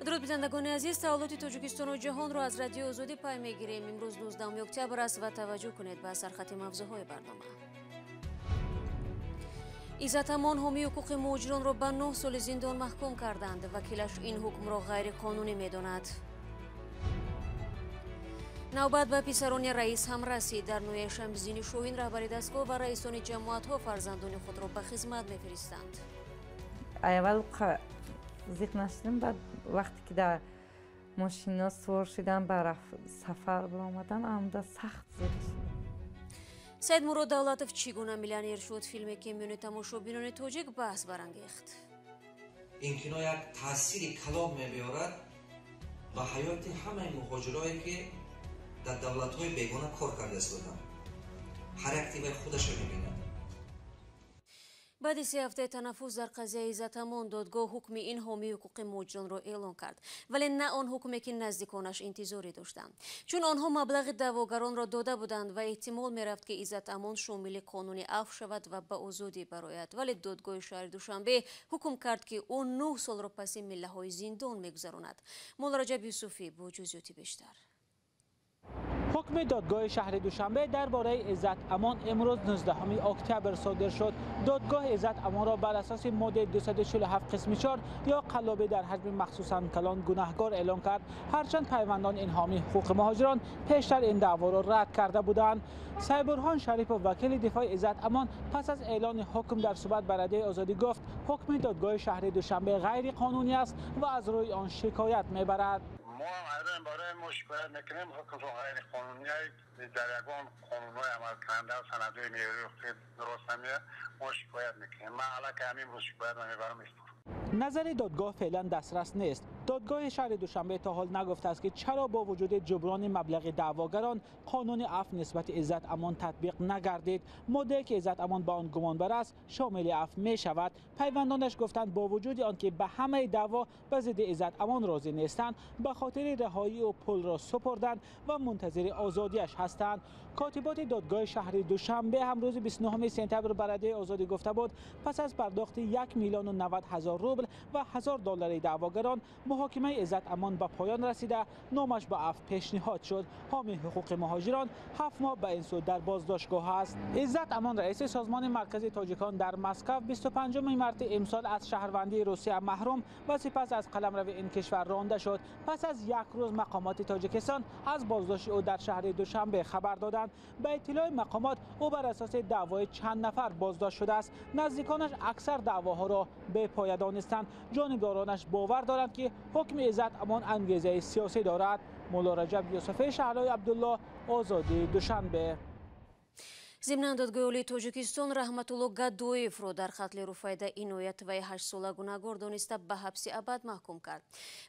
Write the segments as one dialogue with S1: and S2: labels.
S1: درود بینندگان عزیز، تحولات تاجیکستان و جهان را از رادیو آزادی پی میگیریم. امروز 19 اکتبر است و توجه کنید به سرخط موضوعهای برنامه. عزت امان حامی حقوق مهاجران را به 9 سال زندان محکوم کردند. وکیلش این حکم را غیر قانونی میداند. نوبت به پسران رئیس هم رسید. در نویه شمس‌دین شاهین رهبر دستگاه و رئیسان جماعت‌ها فرزندان خود را به خدمت می‌فرستند.
S2: اول زیق نشدیم، بعد وقتی که در ماشینا سوار شدن برای سفر برآمدن عمدا سخت زیق شدیم.
S1: سید مراد دولتов چگونه میلیونر شد فیلمی که میون تماشابینان تاجیک بحث برانگیخت.
S3: این کینو یک تاثیر کلان می‌بیارد به حیات همه مهاجرایی که در دولت‌های بیگانه کار کرده بودند. هر اکتیو خودش رو می‌بیند.
S1: بعد 3 هفته تنفس در قضیه عزت امان، دادگاه حکم این حامی حقوق مهاجران را اعلام کرد، ولی نه آن حکمی که نزدیکانش انتظاری داشتند، چون آنها مبلغ دعواگران را داده بودند و احتمال میرفت که عزت امان شامل قانون عفو شود و به آزادی برآید. ولی دادگاه شهر دوشنبه حکم کرد که او 9 سال را پس میله‌های زندان میگذراند. مولا رجب یوسفی با جزئیات بیشتر.
S4: حکم دادگاه شهر دوشنبه درباره عزت امان امروز 19 اکتبر صادر شد. دادگاه عزت امان را بر اساس ماده 247 قسم 4 یا قلابه در حجم مخصوصاً کلان گناهکار اعلام کرد، هرچند پیوندان این حامی حقوق مهاجران پیشتر این دعوا را رد کرده بودند. سید برهان شریف وکیل دفاع عزت امان پس از اعلان حکم در صحبت با رادیو آزادی گفت حکم دادگاه شهر دوشنبه غیر قانونی است و از روی آن شکایت میبرد.
S5: ما هم برای ما شکایت میکنیم حکم غیر قانونی در یگان قانون‌های عمل کننده و سندهای معیاری درست نمیه، ما شکایت میکنیم. من علاقه همین روز شکایت میبرم.
S4: نظر دادگاه فعلا دسترس نیست. دادگاه شهر دوشنبه تا حال نگفته است که چرا با وجود جبران مبلغ دعواگران قانون عفو نسبت عزت امان تطبیق نگردید. ماده که عزت امان به آن گمانبر است شامل عفو می شود. پیوندانش گفتند با وجود آنکه به همه دعوا به ضد عزت امان راضی نیستند، به خاطر رهایی و پل را سپردند و منتظر آزادیش هستند. کاتبات دادگاه شهر دوشنبه هم روز 29 سپتامبر به رادیو آزادی گفته بود پس از پرداخت 1,090,000 روبل و $1,000 دعواگران، محاکمه عزت امان به پایان رسیده، نامش به عفو پیشنهاد شد. حامی حقوق مهاجران 7 ماه به این سو در بازداشتگاه است. عزت امان رئیس سازمان مرکزی تاجیکان در مسکو 25 مارس امسال از شهروندی روسیه محروم و سپس از قلمرو این کشور رانده شد. پس از یک روز مقامات تاجیکستان از بازداشت او در شهر دوشنبه خبر دادند. به اطلاع مقامات او بر اساس دعوای چند نفر بازداشت شده است. نزدیکانش اکثر دعواها را به پایه دانستند. جانبدارانش باور دارند که حکم عزت امان انگیزه سیاسی دارد. مولا رجب یوسفی شهلای عبدالله، آزادی دوشنبه.
S1: ضمن دادگاه عالی تاجیکستان رحمتالله گدویف را در قتل رفیده اینایت و 8 ساله گناهکار دانسته به حبس ابد محکوم کرد.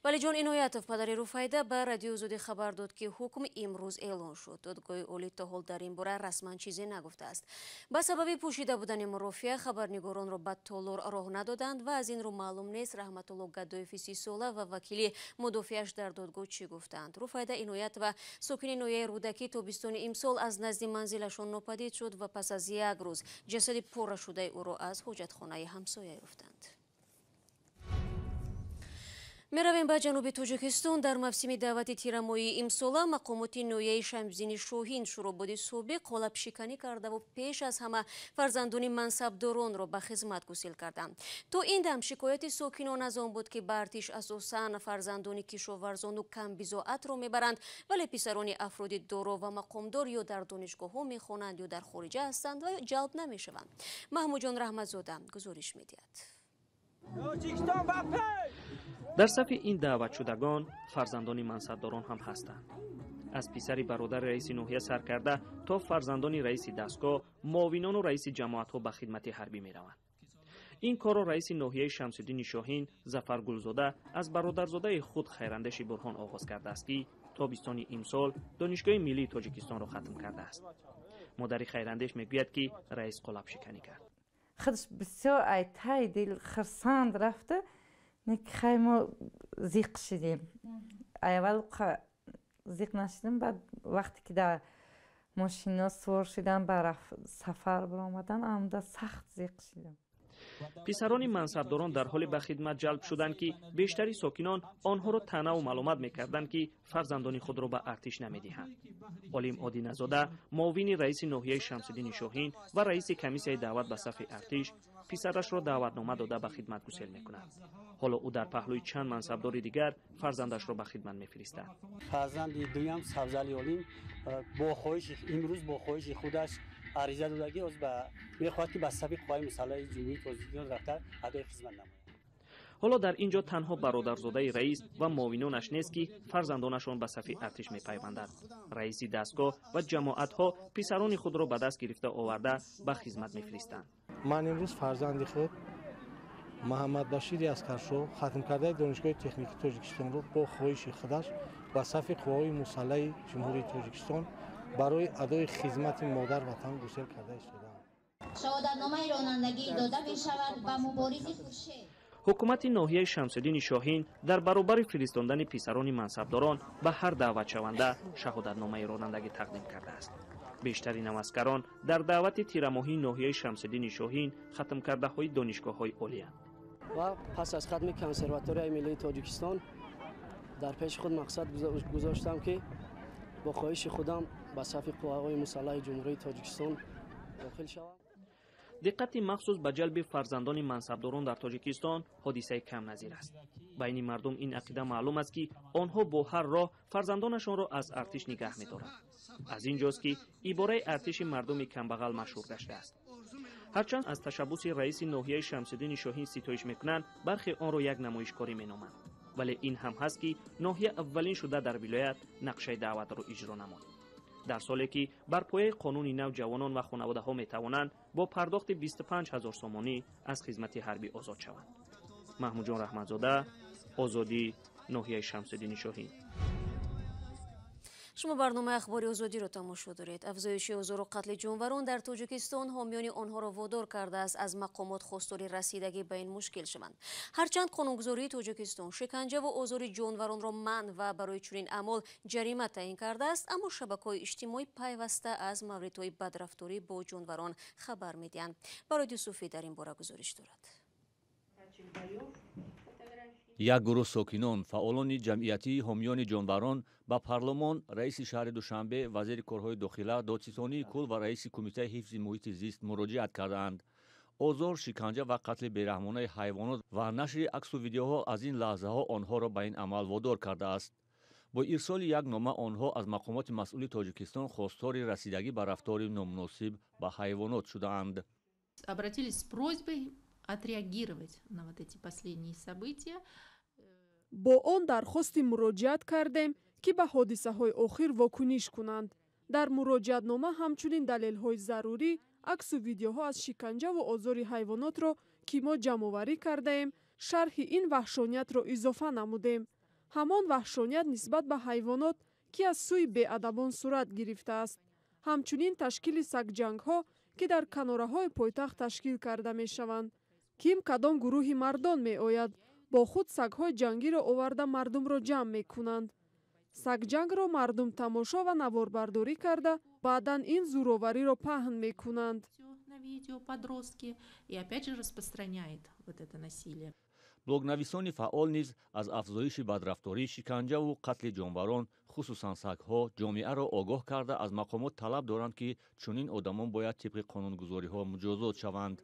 S1: ولی جان اینایتов پدر رفیده به رادیو آزادی خبر داد که حکم امروز اعلان شد. دادگاه عالی تا حال در این باره رسما چیزی نگفته است. به سبب پوشیده بودن مرافعه خبرنگاران را به تالار راه ندادند و از این رو معلوم نیست رحمتالله گدویف 30 ساله و وکیل مدافعش در دادگاه چی گفتند. رفیده اینایت و ساکن نویه رودکی تابستان امسال از نزد منزلشان ناپدید شد و پس از یک روز جسد پاره شده او را از حاجتخانه همسایه یافتند. میرویم به جنوب تاجیکستان. در موسم دعوت تیرمایی امسال مقامات نویه شمس‌دین شاهین شوراباد سابق قالب شکنی کرده و پیش از همه فرزندان منصبداران را به خدمت گسیل کردند. تا این دم شکایت ساکنان از آن بود که به ارتش اساساً فرزندان کشاورزان و کم بضاعت را میبرند، ولی پسران افراد دارا و مقامدار یا در دانشگاه ها میخوانند یا در خارجه هستند و جلب نمیشوند. محمود جان رحمتزاده گزارش میدهد.
S6: در صف این دعوت شدگان فرزندان منصبداران هم هستند. از پسر برادر رئیس ناحیه سرکرده تا فرزندان رئیس دستگاه، معاونان و رئیس جماعت ها به خدمت حربی می روند. این کار را رئیس ناحیه شمس‌الدین شاهین ظفر گلزاده از برادرزاده خود خیراندیش برهان آغاز کرده است که تابستان امسال دانشگاه ملی تاجیکستان را ختم کرده است. مادر خیراندیش میگوید که رئیس قالب شکنی کرد.
S2: خودش بسیار ایتای دل خرسند رفته، خیلی ما زیق شدیم. اول زیق نشدیم، بعد وقتی که در ماشینا سوار شدن برای سفر برآمدن عمدا سخت زیق شدیم.
S6: پسران منصبداران در حال به خدمت جلب شدند که بیشتری ساکنان آنها را طعنه و ملامت می‌کردند که فرزندان خود را به ارتش نمی‌دهند. علیم آدینه‌زاده، معاون رئیس ناحیه شمس‌الدین شاهین و رئیس کمیسیای دعوت به صف ارتش، پسرش را دعوتنامه داده به خدمت گسیل می‌کند. حالا او در پهلوی چند منصبدار دیگر فرزندش را به خدمت می‌فرستد.
S7: فرزند دویم سبزعلی علیم با خواهش امروز با خواهش خودش عریضه دادگی از به می‌خواهد که به صف قوای مسلح جمهوری تاجیکستان رفته ادای خدمت نماید.
S6: حالا در اینجا تنها برادرزاده رئیس و معاونانش نیست که فرزندانشان به صف ارتش می‌پیوندند. رئیس دستگاه و جماعت‌ها پسران خود را به دست گرفته آورده به خدمت می‌فرستند.
S8: من امروز فرزند خود محمد بشیر اسکرشو ختم کرده دانشگاه تکنیکی تاجیکستان را با خواهش خودش به صف قوای مسلح جمهوری تاجیکستان برای ادای خدمت مادر وطن گسیل کرده شدم.
S9: شهادتنامه رانندگی داده می‌شود به مبارز خوشه.
S6: حکومت ناحیه شمس‌الدین شاهین در برابر فرستاندن پسران منصبداران به هر دعوت شونده شهادتنامه رانندگی تقدیم کرده است. بیشترین نوسکران در دعوت تیرماهی ناحیه شمس‌الدین شاهین ختم کرده های دانشگاه‌های عالی اند.
S7: و پس از ختم کنسرواتوری ملی تاجیکستان در پیش خود مقصد گذاشتم که با خواهش خودم به صف قوای مسلح جمهوری تاجیکستان داخل شوم.
S6: دقت مخصوص به جلب فرزندان منصبداران در تاجیکستان حادثه کم نظیر است. بین مردم این عقیده معلوم است که آنها با هر راه فرزندانشان را از ارتش نگه می‌دارند. از اینجاست که عباره ارتش مردم کمبغل مشهور گشته است. هرچند از تشبث رئیس ناحیه شمس‌الدین شاهین ستایش می‌کنند، برخی آن را یک نمایشکاری می‌نامند. ولی این هم هست که ناحیه اولین شده در ولایت نقشه دعوت را اجرا نمود. در سالی که بر پایه قانون نو جوانان و خانواده‌ها می‌توانند با پرداخت 25000 سومانی از خدمت حربی آزاد شوند. محمود جان رحمتزاده، آزادی، ناحیه شمس‌الدین شاهین.
S1: شما برنامه اخباری آزادی را تماشا دارید. افزایش آزار و قتل جانوران در تاجیکستان حامیان آنها را وادار کرده است از مقامات خواستار رسیدگی به این مشکل شوند. هرچند قانونگذاری تاجیکستان شکنجه و آزار جانوران را منع و برای چنین اعمال جریمه تعیین کرده است، اما شبکه‌های اجتماعی پیوسته از موردهای بدرفتاری با جانوران خبر می‌دهند. برای صوفی در این باره گزارش دارد.
S10: یک گروه ساکنان فعالان جمعیتی حامیان جانوران با پارلمان، رئیس شهر دوشنبه، وزیر کارهای داخله، دادستانی کل و رئیس کمیته حفظ محیط زیست مراجعت کردند. آزار، شکنجه و قتل بیرحمانه حیوانات و نشر عکس و ویدیوها از این لحظه ها آنها را به این عمل وادار کرده است. با ارسال یک نامه آنها از مقامات مسئول تاجیکستان خواستار رسیدگی به رفتار نامناسب با حیوانات شده‌اند.
S11: Обратились с просьбой отреагировать на вот эти последние события.
S12: با آن درخواست مراجعت کردیم که به حادثه‌های آخر واکنش کنند. در مراجعتنامه همچنین دلیل‌های ضروری، عکس و ویدیوها از شکنجه و آزار حیوانات را که ما جمع‌آوری کردیم، شرح این وحشانیت را اضافه نمودیم. همان وحشانیت نسبت به حیوانات که از سوی بی‌ادبان صورت گرفته است. همچنین تشکیل سگ‌جنگ‌ها که در کناره‌های پایتخت تشکیل کرده می‌شوند. کیم کدام گروه مردان می‌آید با خود سگ‌های جنگی را آورده مردم را جمع می‌کنند. سگ جنگ را مردم تماشا و نواربرداری کرده بعداً این زورآوری را پهن می‌کنند.
S10: بلوگ‌نویسان فعال نیز از افزایش بدرفتاری، شکنجه و قتل جانوران خصوصاً سگ‌ها جامعه را آگاه کرده از مقامات طلب دارند که چنین آدمان باید طبق قانونگذاری‌ها مجازات شوند.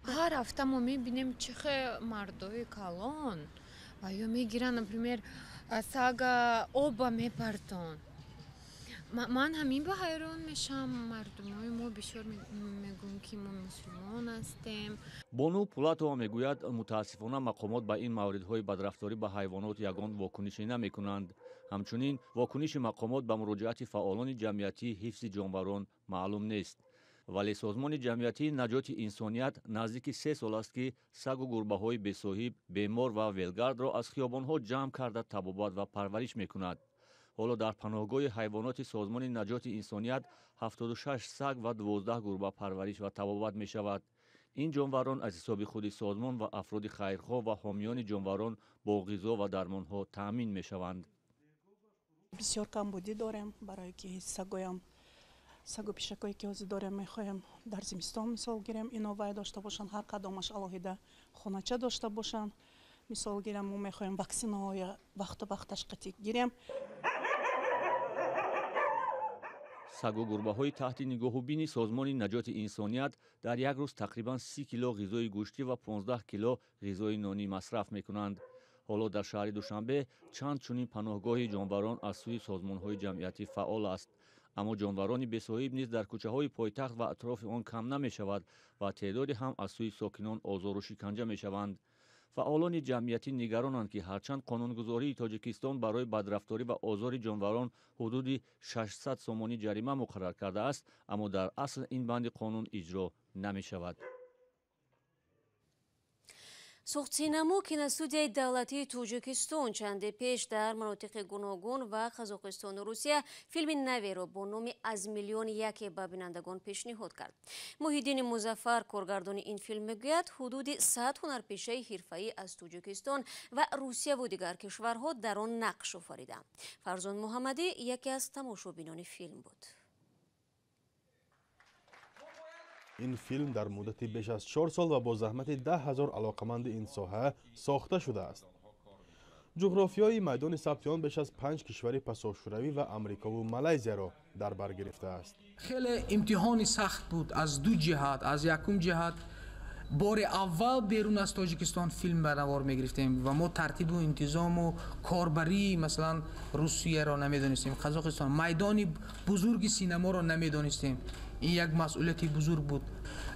S13: هر هفته ما می‌بینیم چه مردای کلان و یا می‌گیرن например سگ آب می‌پرتن. من همین به حیران میشم. مردمای ما بسیار میگن که ما مسلمان هستیم.
S10: بانو پولاتووا میگوید متاسفانه مقامات به این موردهای بدرفتاری به حیوانات یگان واکنشی نمی‌کنند. همچنین واکنش مقامات به مراجعت فعالان جمعیتی حفظ جانوران معلوم نیست. ولی سازمان جمعیتی نجات انسانیت نزدیک 3 سال است که سگ و گربه‌های بی‌صاحب، بیمار و ولگرد را از خیابان‌ها جمع کرده تبابت و پرورش می‌کند. حالا در پناهگاه حیوانات سازمان نجات انسانیت 76 سگ و 12 گربه پرورش و تبابت می‌شود. این جانوران از حساب خود سازمان و افراد خیرخواه و حامیان جانوران با غذا و درمان‌ها تأمین می‌شوند.
S14: بسیار کمبودی داریم برای که سگایم сагу пишакое ки ҳозир дорем мехоҳем дар зимистон мисол гирем иновая дошта бошанд ҳар қадомаш алоҳида хонача дошта бошанд мисол гирем мо мехоҳем ваксинаҳои вақту вақташ қатъи гирем
S10: сагу гурбаҳои таҳти нигоҳубини созмони наҷоти инсоният дар як рӯз тақрибан 30 кило ғизои гӯштӣ ва 15 кило ғизои нонӣ масраф мекунанд. ҳоло дар шаҳри душанбе чанд чунин паноҳгоҳи ҷонварон аз сӯи созмонҳои ҷамъиятӣ фаъол аст. аммо ҷонварони бесоҳиб низ дар кӯчаҳои пойтахт ва атрофи он кам намешавад ва теъдоде ҳам аз сӯи сокинон озору шиканҷа мешаванд. фаъолони ҷамъиятӣ нигаронанд ки ҳарчанд қонунгузории тоҷикистон барои бадрафторӣ ва озори ҷонварон ҳудуди 600 сомонӣ ҷарима муқаррар кардааст, аммо дар асл ин банди қонун иҷро намешавад.
S1: сухтсинамо киностудияи давлатии тоҷикистон чанде пеш дар манотиқи гуногун ва қазоқистону русия филми наверо бо номи «Аз миллион яке» ба бинандагон пешниҳод кард. Муҳиддини Музаффар, коргардони ин филм, мегӯяд ҳудуди 100 ҳунарпешаи ҳирфаӣ аз Тоҷикистон ва Русияву дигар кишварҳо дар он нақш офариданд. Фарзон Муҳаммадӣ яке аз тамошобинони филм буд.
S15: ин филм дар муддати беш аз 4 сол ва бо заҳмати 10 000 алоқаманди ин соҳа сохта шудааст. ҷуғрофияи майдони сабти он беш аз 5 кишвари пасошӯравӣ ва Амрикову Малайзияро дар бар гирифтааст.
S16: хеле имтиҳони сахт буд аз ду ҷиҳат. аз якум ҷиҳат бори аввал берун аз Тоҷикистон филм ба навор мегирифтем ва мо тартибу интизому корбарии масалан Русияро намедонистем, Қазоқистон, майдони бузурги синаморо намедонистем. ин як масъулияти бузург буд.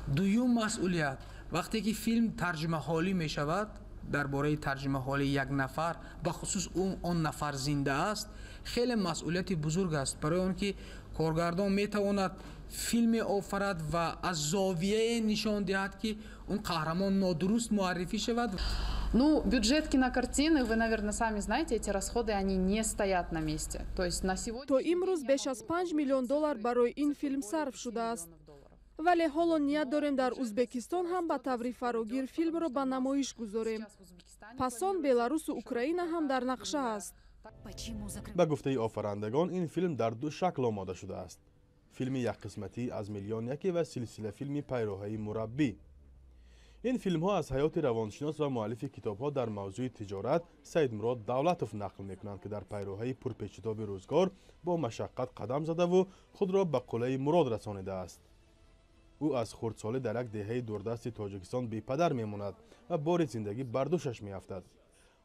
S16: дуюм масъулият, вақте ки филм тарҷимаҳолӣ мешавад, дар бораи тарҷимаҳолии як нафар, бахусус он нафар зинда аст, хеле масъулияти бузург аст, барои он ки коргардон метавонад филме офарад ва аз зовияе нишон диҳад ки он қаҳрамон нодуруст муаррифӣ шавад.
S17: Ну, бюджет кинокартины, вы, наверное, сами знаете, эти расходы, они не стоят на месте. То есть на сегодня...
S12: То имрӯз беш аз $5 миллион барои ин филм сарф шудааст. вале ҳоло ният дорем дар Узбекистон ҳам ба таври фарогир филмро ба намоиш гузорем. Пас он Беларусу Украина ҳам дар нақша аст.
S15: ба гуфтаи офарандагон ин филм дар ду шакл омода шудааст. филми якқисматӣ аз миллион яке ва силсила филми пайроҳаи мураббӣ. ин филмҳо аз ҳаёти равоншинос ва муаллифи китобҳо дар мавзӯи тиҷорат Саидмурод Давлатов нақл мекунанд, ки дар пайроҳаи пурпечитоби рӯзгор бо машаққат қадам задаву худро ба қулаи мурод расонидааст. ӯ аз хурдсолӣ дар як деҳаи дурдасти Тоҷикистон бепадар мемонад ва бори зиндагӣ бар дӯшаш меафтад.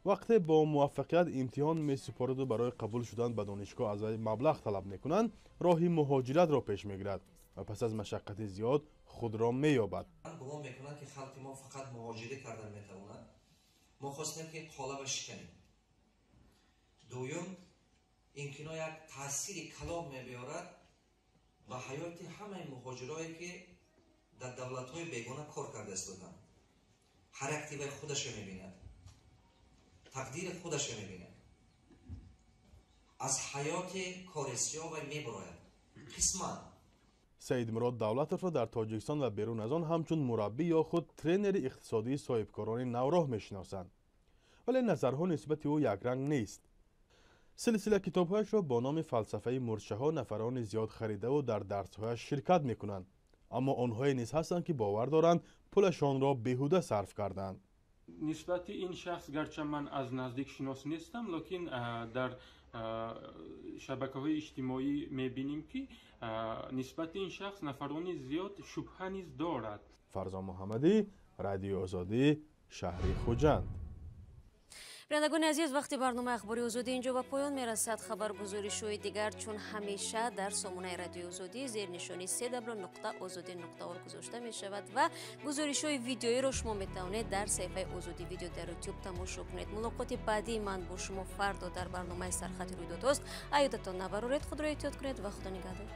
S15: вақте бо муваффақият имтиҳон месупораду барои қабул шудан ба донишгоҳ аз вай маблағ талаб мекунанд, роҳи муҳоҷиратро пеш мегирад ва пас аз машаққати зиёд худро меёбад.
S3: гумон мекунанд ки халқи мо фақат муҳоҷирӣ кардан метавонад. мо хостем ки қолаба шиканем. дуюм, ин кино як таъсири калон мебиёрад ба ҳаёти ҳамаи муҳоҷирое ки дар давлатҳои бегона кор карда истоданд. ҳар активаи худашро мебинад, тақдири худашро мебинад, аз ҳаёти користиёвай мебарояд. қисман
S15: Саидмурод Давлатовро дар Тоҷикистон ва берун аз он ҳамчун мураббӣ ё худ тренери иқтисодии соҳибкорони навроҳ мешиносанд. вале назарҳо нисбати ӯ якранг нест. силсила китобҳояшро бо номи фалсафаи мурчаҳо нафарони зиёд харидаву дар дарсҳояш ширкат мекунанд. аммо онҳое низ ҳастанд ки бовар доранд пулашонро беҳуда сарф карданд.
S18: нисбати ин шахс гарча ман аз наздик шинос нестам, лекин дар шабакаҳои иҷтимоӣ мебинем ки нисбати ин шахс нафарони зиёд шубҳа низ дорад.
S15: Фарзон Муҳаммадӣ, Радиои Озодӣ, шаҳри Хуҷанд.
S1: бинандагони азиз, вақти барномаи ахбори озодӣ инҷо ба поён мерасад. хабаргузоришҳои дигар чун ҳамеша дар сомонаи Радиои Озодӣ зернишони www.ozodi.org гузошта мешавад ва гузоришҳои видеоиро шумо метавонед дар саҳифаи Озодӣ видео дар YouTube тамошо кунед. мулоқоти баъдии ман бо шумо фардо дар барномаи Сархати рӯйдодҳост. аёдатон набароред, худро эҳтиёт кунед ва худо нигаҳдор.